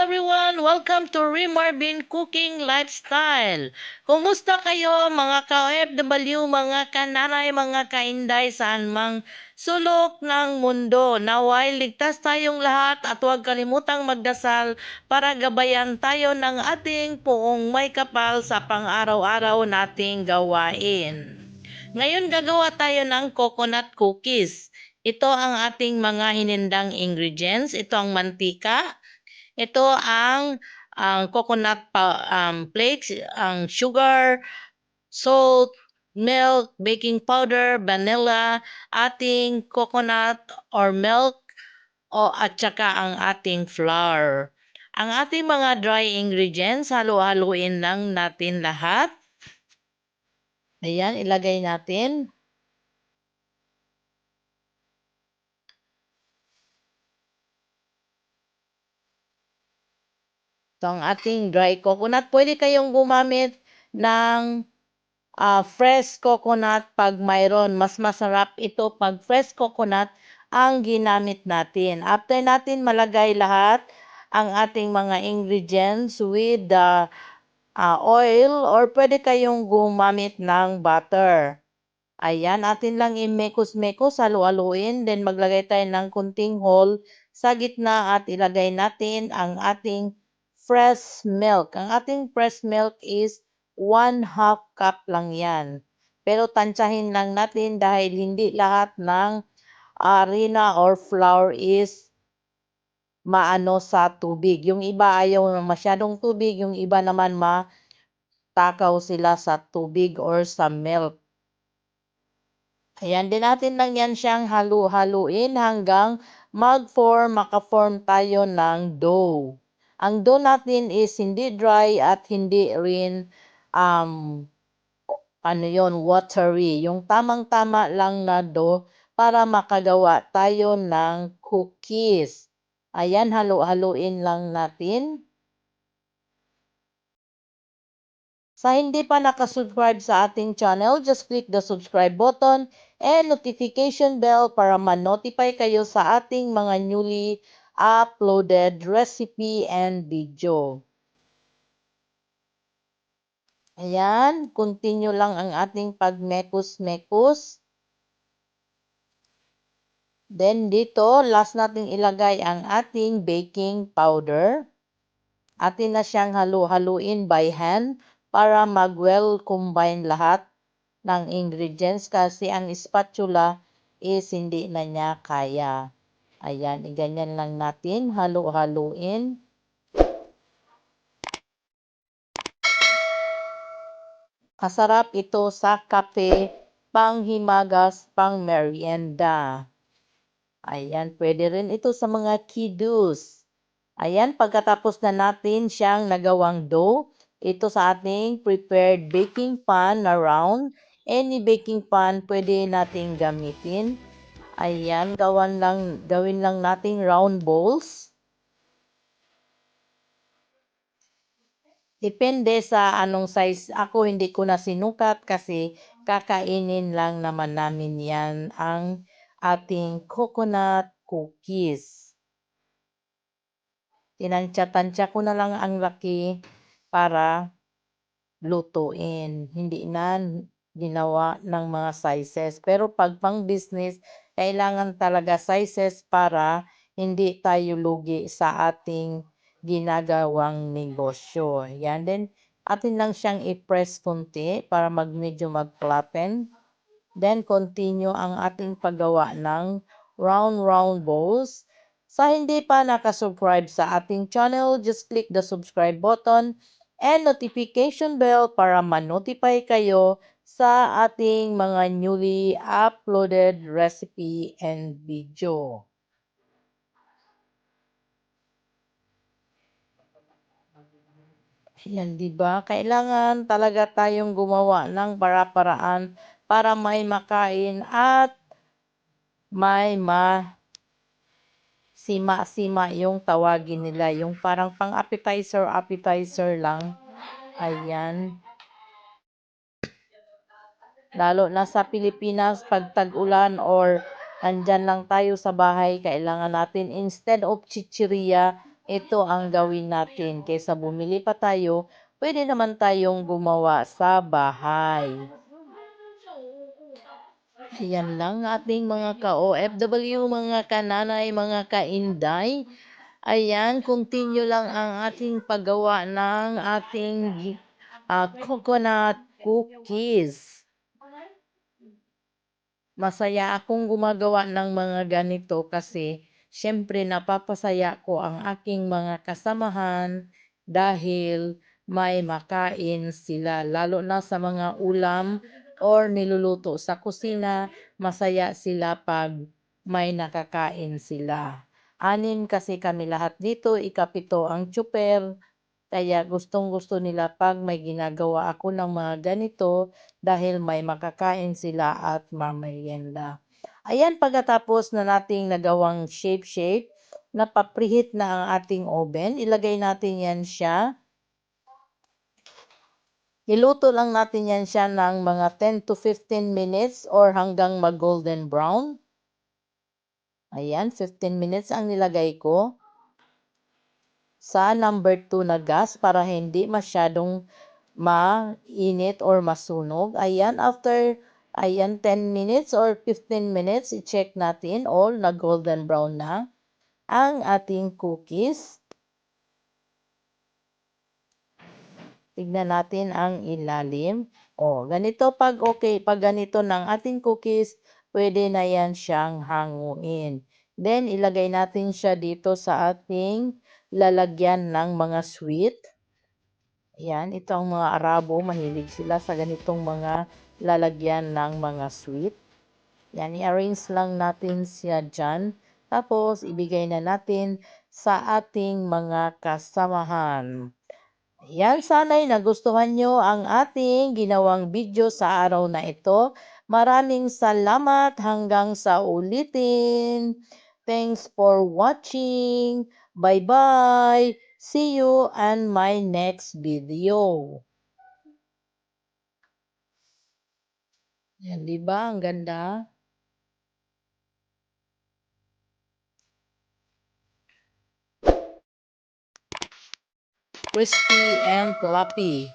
everyone! Welcome to Remarvin Cooking Lifestyle. Kumusta kayo mga ka-OFW, mga kananay, mga kainday saan mang sulok ng mundo? Naway ligtas tayong lahat at huwag kalimutang magdasal para gabayan tayo ng ating poong may kapal sa pang-araw-araw nating gawain. Ngayon gagawa tayo ng coconut cookies. Ito ang ating mga hinindang ingredients. Ito ang mantika. Ito ang coconut flakes, ang sugar, salt, milk, baking powder, vanilla, ating coconut or milk at saka ang ating flour. Ang ating mga dry ingredients, halo-haluin lang natin lahat. Ayan, ilagay natin. Ito ang ating dry coconut. Pwede kayong gumamit ng fresh coconut pag mayroon. Mas masarap ito pag fresh coconut ang ginamit natin. After natin malagay lahat ang ating mga ingredients with the oil or pwede kayong gumamit ng butter. Ayan, atin lang i-mekos-mekos, halu-haluin. Then maglagay tayo ng kunting hole sa gitna at ilagay natin ang ating fresh milk. Ang ating fresh milk is 1/2 cup lang yan. Pero tansyahin lang natin dahil hindi lahat ng harina or flour is maano sa tubig. Yung iba ayaw ng masyadong tubig, yung iba naman matakaw sila sa tubig or sa milk. Ayan, din natin lang yan siyang halu-haluin hanggang maka-form tayo ng dough. Ang dough natin is hindi dry at hindi rin watery. Yung tamang-tama lang na dough para makagawa tayo ng cookies. Ayan, halu-haluin lang natin. Sa hindi pa nakasubscribe sa ating channel, just click the subscribe button and notification bell para ma-notify kayo sa ating mga newly uploaded recipe and video. Ayan, continue lang ang ating pagmekos-mekos. Then dito, last nating ilagay ang ating baking powder. Atin na siyang halu-haluin by hand para mag-well combine lahat ng ingredients kasi ang spatula is hindi na niya kaya. Ayan, iganyan lang natin, halu-haluin. Masarap ito sa kape, panghimagas, pang merienda. Ayan, pwede rin ito sa mga kiddos. Ayan, pagkatapos na natin siyang nagawang dough, ito sa ating prepared baking pan na round. Any baking pan pwede nating gamitin. Ayan, gawin lang nating round balls. Depende sa anong size. Ako hindi ko na sinukat kasi kakainin lang naman namin yan ang ating coconut cookies. Tinansya-tansya ko na lang ang laki para lutuin. Hindi na ginawa ng mga sizes. Pero pag pang business, kailangan talaga sizes para hindi tayo lugi sa ating ginagawang negosyo. Yan. Then, atin lang siyang i-press kunti para medyo mag-flatten. Then, continue ang ating paggawa ng round balls. Sa hindi pa nakasubscribe sa ating channel, just click the subscribe button and notification bell para ma-notify kayo sa ating mga newly uploaded recipe and video. Yan, di ba? Kailangan talaga tayong gumawa ng para-paraan para may makain at may sima-sima yung tawagin nila. Yung parang appetizer lang. Ayan. Lalo na sa Pilipinas, pag tag-ulan or andyan lang tayo sa bahay, kailangan natin instead of chichirya, ito ang gawin natin. Kaysa bumili pa tayo, pwede naman tayong gumawa sa bahay. Yan lang ating mga ka-OFW, mga kananay, mga kainday. Ayan, continue lang ang ating paggawa ng ating coconut cookies. Masaya akong gumagawa ng mga ganito kasi syempre napapasaya ko ang aking mga kasamahan dahil may makain sila. Lalo na sa mga ulam or niluluto sa kusina, masaya sila pag may nakakain sila. Anin kasi kami lahat dito, ikapito ang tsuper. Kaya gustong-gusto nila pag may ginagawa ako ng mga ganito dahil may makakain sila at mamerienda. Ayan, pagkatapos na nating nagawang shape-shape, napapreheat na ang ating oven. Ilagay natin yan siya. Iluto lang natin yan siya ng mga 10 to 15 minutes or hanggang mag-golden brown. Ayan, 15 minutes ang nilagay ko sa number 2 na gas para hindi masyadong mainit or masunog. Ayan, after 10 minutes or 15 minutes, i-check natin all na golden brown na ang ating cookies. Tignan natin ang ilalim. Ganito pag okay, pag ganito ng ating cookies, pwede na yan siyang hanguin. Then, ilagay natin siya dito sa ating lalagyan ng mga sweet. Ayan, ito ang mga Arabo, mahilig sila sa ganitong mga lalagyan ng mga sweet. Yan, i-arrange lang natin siya dyan. Tapos, ibigay na natin sa ating mga kasamahan. Yan, sana'y nagustuhan nyo ang ating ginawang video sa araw na ito. Maraming salamat hanggang sa ulitin. Thanks for watching. Bye-bye. See you on my next video. Yan, di ba? Ang ganda. Crispy and fluffy.